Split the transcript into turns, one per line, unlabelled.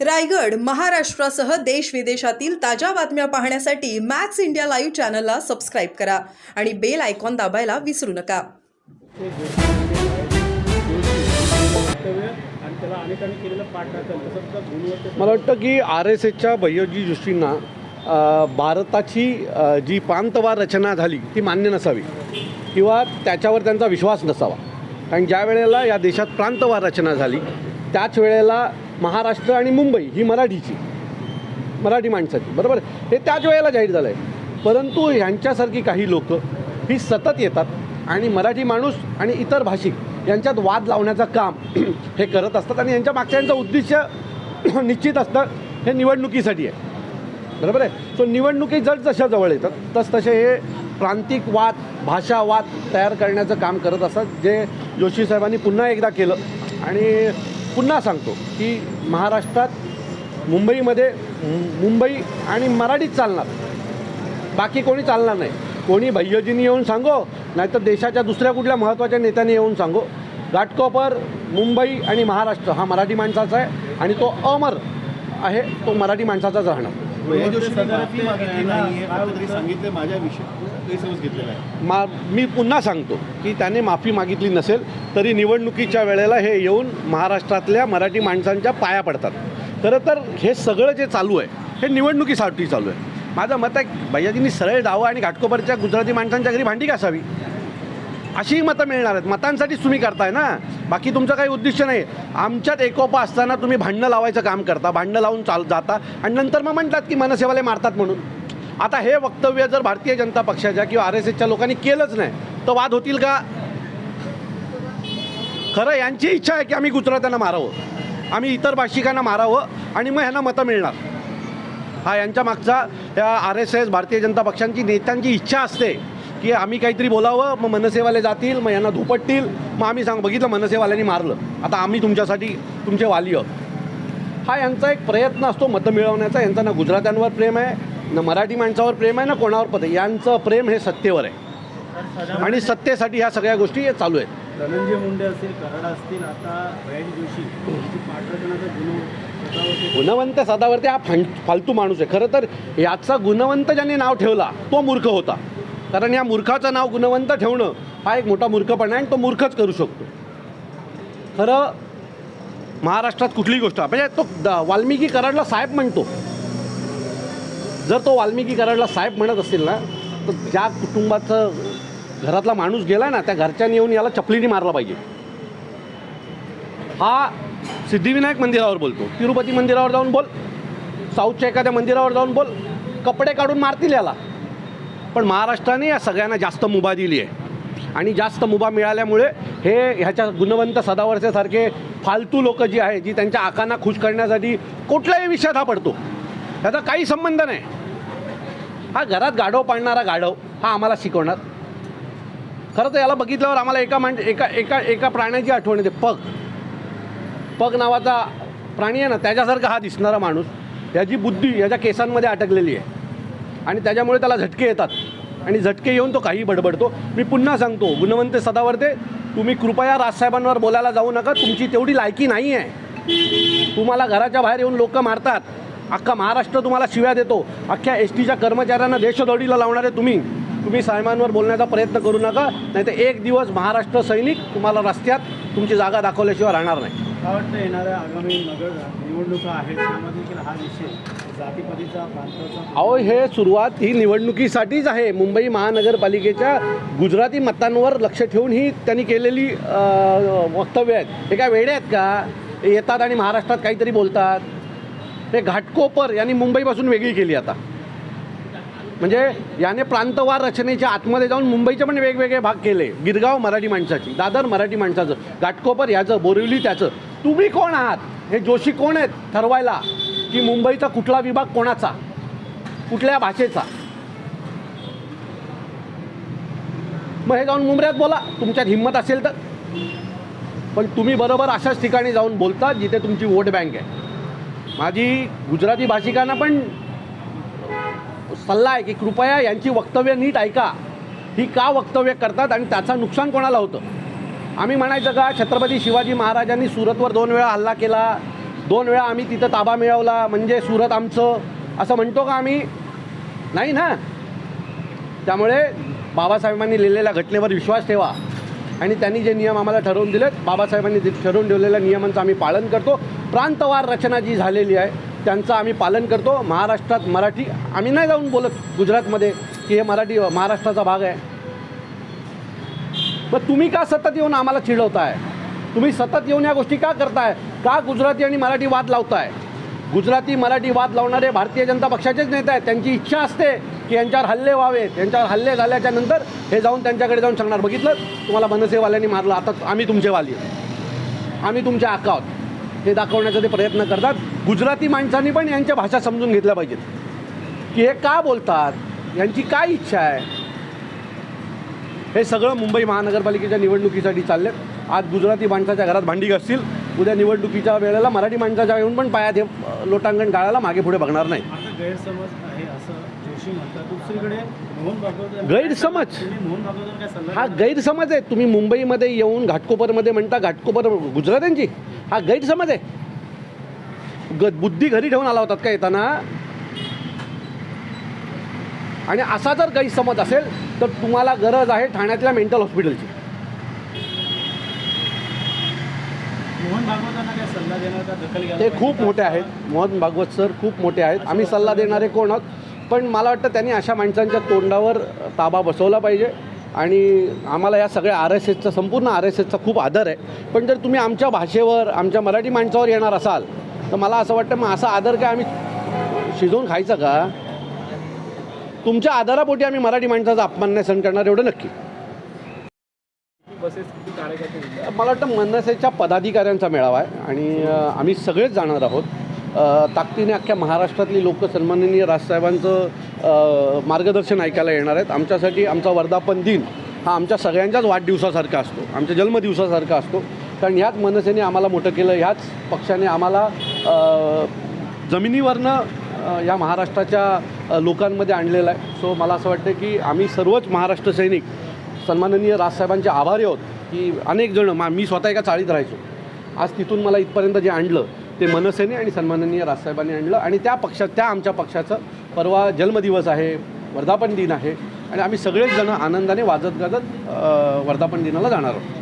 रायगड महाराष्ट्रासह देश विदेशातील ताज्या बातम्या पाहण्यासाठी मॅक्स इंडिया लाईव्ह चॅनलला सबस्क्राईब करा आणि बेल आयकॉन दाबायला विसरू नका.
मला वाटतं की RSSच्या भैय्याजी जोशींना भारताची जी प्रांतवार रचना झाली ती मान्य नसावी किंवा त्याच्यावर त्यांचा विश्वास नसावा. कारण ज्या वेळेला या देशात प्रांतवार रचना झाली त्याच वेळेला महाराष्ट्र आणि मुंबई ही मराठी माणसाची बरोबर हे त्याच वेळेला जाहीर झालं आहे. परंतु ह्यांच्यासारखी काही लोक ही सतत येतात आणि मराठी माणूस आणि इतर भाषिक यांच्यात वाद लावण्याचं काम हे करत असतात आणि यांच्या मागच्यांचं उद्दिष्ट निश्चित असतं हे निवडणुकीसाठी आहे बरोबर आहे. सो निवडणुकी जशा जवळ येतात तसे हे प्रांतिक वाद भाषावाद तयार करण्याचं काम करत असतात जे जोशी साहेबांनी पुन्हा एकदा केलं. आणि पुन्हा सांगतो की महाराष्ट्रात मुंबई आणि मराठीत चालणार, बाकी कोणी चालणार नाही. कोणी भैय्याजींनी येऊन सांगो नाहीतर देशाच्या दुसऱ्या कुठल्या महत्त्वाच्या नेत्यांनी येऊन सांगो, घाटकोपर मुंबई आणि महाराष्ट्र हा मराठी माणसाचा आहे आणि तो अमर आहे, तो मराठी माणसाचाच राहणार. मी पुन्हा सांगतो की त्याने माफी मागितली नसेल तरी निवडणुकीच्या वेळेला हे येऊन महाराष्ट्रातल्या मराठी माणसांच्या पाया पडतात. खरं तर हे सगळं जे चालू आहे हे निवडणुकीसाठी चालू आहे. माझं मत आहे भैय्याजींनी सरळ जावं आणि घाटकोपरच्या गुजराती माणसांच्या घरी भांडी घासावी अशीही मतं मिळणार आहेत. मतांसाठीच तुम्ही करताय ना, बाकी तुमचं काही उद्दिष्ट नाही. आमच्यात एकोपा असताना तुम्ही भांडणं लावायचं काम करता, भांडणं लावून जाता आणि नंतर मग म्हणतात की मनसेवाले मारतात म्हणून. आता हे वक्तव्य जर भारतीय जनता पक्षाच्या किंवा RSSच्या लोकांनी केलंच नाही तर वाद होतील का? खरं यांची इच्छा आहे की आम्ही गुजरात्यांना मारावं, आम्ही इतर भाषिकांना मारावं आणि मग ह्यांना मतं मिळणार. हा यांच्या मागचा या RSS भारतीय जनता पक्षांची नेत्यांची इच्छा असते की आम्ही काहीतरी बोलावं, मग मनसेवाले जातील, मग यांना धुपटतील, मग आम्ही बघितलं मनसेवाल्यांनी मारलं, आता आम्ही तुमच्यासाठी तुमचे वाली आहोत. हा यांचा एक प्रयत्न असतो मतं मिळवण्याचा. यांचा ना गुजरात्यांवर प्रेम आहे, ना मराठी माणसावर प्रेम आहे, ना कोणावर पद आहे. यांचं प्रेम हे सत्तेवर आहे आणि सत्तेसाठी ह्या सगळ्या गोष्टी चालू आहेत.
धनंजय मुंडे असतील, कराड असतील, आता भैय्याजी जोशी
गुणवंत सदावर्ते हा फालतू माणूस आहे. खरं तर याचा गुणवंत ज्यांनी नाव ठेवला तो मूर्ख होता. कारण या मूर्खाचं नाव गुणवंत ठेवणं हा एक मोठा मूर्खपणा आहे आणि तो मूर्खच करू शकतो. खरं महाराष्ट्रात कुठलीही गोष्ट म्हणजे तो वाल्मिकी कराडला साहेब म्हणतो. जर तो वाल्मिकी कराडला साहेब म्हणत असतील ना तर ज्या कुटुंबाचं घरातला माणूस गेला ना त्या घरच्यांनी येऊन याला चपलीने मारला पाहिजे. हा सिद्धिविनायक मंदिरावर बोलतो, तिरुपती मंदिरावर जाऊन बोल, साऊथच्या एखाद्या मंदिरावर जाऊन बोल, कपडे काढून मारतील याला. पण महाराष्ट्राने या सगळ्यांना जास्त मुभा दिली आहे आणि जास्त मुभा मिळाल्यामुळे हे ह्याच्या गुणवंत सदावर्तेसारखे फालतू लोक जी आहे जी त्यांच्या आकांना खुश करण्यासाठी कुठल्याही विषयात हा पडतो, त्याचा काही संबंध नाही. हा घरात गाढव पाळणारा गाढव हा आम्हाला शिकवणार. खरं तर याला बघितल्यावर आम्हाला एका प्राण्याची आठवण येते. पग नावाचा प्राणी आहे ना, त्याच्यासारखा हा दिसणारा माणूस. याची बुद्धी याच्या केसांमध्ये अटकलेली आहे आणि त्याच्यामुळे त्याला झटके येतात आणि झटके येऊन तो काही बडबडतो. मी पुन्हा सांगतो गुणवंत सदावर्ते, तुम्ही कृपया राजसाहेबांवर बोलायला जाऊ नका, तुमची तेवढी लायकी नाही आहे. तुम्हाला घराच्या बाहेर येऊन लोक मारतात, अख्खा महाराष्ट्र तुम्हाला शिव्या देतो, अख्ख्या STच्या कर्मचाऱ्यांना देशदोडीला लावणारे तुम्ही साहेबांवर बोलण्याचा प्रयत्न करू नका, नाही तर एक दिवस महाराष्ट्र सैनिक तुम्हाला रस्त्यात तुमची जागा दाखवल्याशिवाय राहणार नाही.
मला वाटतं येणाऱ्या आगामी निवडणुका आहेत त्यामध्ये देखील हा विषय जातीपातीचा प्रांताचा
अहो हे सुरुवात ही निवडणुकीसाठीच आहे. मुंबई महानगरपालिकेच्या गुजराती मतांवर लक्ष ठेवून ही त्यांनी केलेली वक्तव्य आहेत. हे काय वेडे आहेत का? येतात आणि महाराष्ट्रात काहीतरी बोलतात. हे घाटकोपर यांनी मुंबईपासून वेगळी केली आता. म्हणजे याने प्रांतवार रचनेच्या आतमध्ये जाऊन मुंबईचे पण वेगवेगळे भाग केले. गिरगाव मराठी माणसाची, दादर मराठी माणसाचं, घाटकोपर याचं, बोरिवली त्याचं. तुम्ही कोण आहात? हे जोशी कोण आहेत ठरवायला की मुंबईचा कुठला विभाग कोणाचा, कुठल्या भाषेचा? मग हे जाऊन मुंबऱ्यात बोला तुमच्यात हिंमत असेल तर. पण तुम्ही बरोबर अशाच ठिकाणी जाऊन बोलता जिथे तुमची वोट बँक आहे. माझी गुजराती भाषिकांना पण सल्ला आहे की कृपया यांची वक्तव्य नीट ऐका. ही का वक्तव्य करतात आणि त्याचं नुकसान कोणाला होतं? आम्ही म्हणायचं का छत्रपती शिवाजी महाराजांनी सुरतवर 2 वेळा हल्ला केला, 2 वेळा आम्ही तिथं ताबा मिळवला म्हणजे सुरत आमचं असं म्हणतो का आम्ही? नाही ना. त्यामुळे बाबासाहेबांनी लिहिलेल्या घटनेवर विश्वास ठेवा आणि त्यांनी जे नियम आम्हाला ठरवून दिलेत, बाबासाहेबांनी ठरवून ठेवलेल्या नियमांचं आम्ही पालन करतो. प्रांतवार रचना जी झालेली आहे त्यांचं आम्ही पालन करतो. महाराष्ट्रात मराठी आम्ही नाही जाऊन बोलत गुजरातमध्ये की हे मराठी महाराष्ट्राचा भाग आहे. मग तुम्ही का सतत येऊन आम्हाला चिडवताय? तुम्ही सतत येऊन या गोष्टी का करताय? का गुजराती आणि मराठी वाद लावताय? गुजराती मराठी वाद लावणारे भारतीय जनता पक्षाचेच नेते आहेत. त्यांची इच्छा असते की यांच्यावर हल्ले व्हावेत. यांच्यावर हल्ले झाल्याच्या नंतर हे जाऊन त्यांच्याकडे जाऊन सांगणार, बघितलं तुम्हाला मनसेवाल्यांनी मारलं, आता आम्ही तुमचे वाली, आम्ही तुमचे आका आहोत, हे दाखवण्याचा ते प्रयत्न करतात. गुजराती माणसांनी पण यांच्या भाषा समजून घेतल्या पाहिजेत की हे का बोलतात, यांची काय इच्छा आहे. हे सगळं मुंबई महानगरपालिकेच्या निवडणुकीसाठी चाललेत. आज गुजराती माणसाच्या घरात भांडी घासतील, उद्या निवडणुकीच्या वेळेला मराठी माणसाच्या येऊन पण पायात हे लोटांगण गाळायला मागे पुढे बघणार नाही.
आता गैरसमज आहे असं जोशी म्हणतात. दुसरीकडे मोहन भागवत
गैरसमज
मोहन भागवत काय सल्ला
हा गैरसमज आहे. तुम्ही मुंबईमध्ये येऊन घाटकोपरमध्ये म्हणता घाटकोपर गुजरात्यांची, हा गैरसमज आहे. बुद्धी घरी ठेवून आला होतात का येताना? आणि असा जर गैरसमज असेल तर तुम्हाला गरज आहे ठाण्यातल्या मेंटल हॉस्पिटलची.
मोहन भागवतांना काय सल्ला देणार का, दखल घ्यायला
ते
पाहिजे
खूप
का?
मोठे आहेत. मोहन भागवत सर खूप मोठे आहेत. आम्ही सल्ला देणारे कोण आहोत? पण मला वाटतं त्यांनी अशा माणसांच्या तोंडावर ताबा बसवला पाहिजे. आणि आम्हाला या सगळ्या RSSचा संपूर्ण RSSचा खूप आदर आहे. पण जर तुम्ही आमच्या भाषेवर आमच्या मराठी माणसावर येणार असाल तर मला असं वाटतं मग असा आदर काय आम्ही शिजवून खायचा का? तुमच्या आदरापोटी आम्ही मराठी माणसाचा अपमान नाही सहन करणार, एवढं नक्की.
बसेस किती कार्यकर्ते
मला वाटतं मनसेच्या पदाधिकाऱ्यांचा मेळावा आहे आणि आम्ही सगळेच जाणार आहोत. ताकदीने अख्ख्या महाराष्ट्रातली लोक सन्माननीय राजसाहेबांचं मार्गदर्शन ऐकायला येणार आहेत. आमच्यासाठी आमचा वर्धापन दिन हा आमच्या सगळ्यांच्याच वाढदिवसासारखा असतो, आमच्या जन्मदिवसासारखा असतो. कारण ह्याच मनसेने आम्हाला मोठं केलं, ह्याच पक्षाने आम्हाला जमिनीवरनं या महाराष्ट्राच्या लोकांमध्ये आणलेलं आहे. सो मला असं वाटतं की आम्ही सर्वच महाराष्ट्र सैनिक सन्माननीय राजसाहेबांचे आभारी आहोत की अनेक जण मी स्वतः एका चाळीत राहायचो, आज तिथून मला इथपर्यंत जे आणलं ते मनसेने आणि सन्माननीय राजसाहेबांनी आणलं. आणि त्या आमच्या पक्षाचं परवा जन्मदिवस आहे, वर्धापन दिन आहे आणि आम्ही सगळेच जण आनंदाने वाजत गाजत वर्धापन दिनाला जाणार आहोत.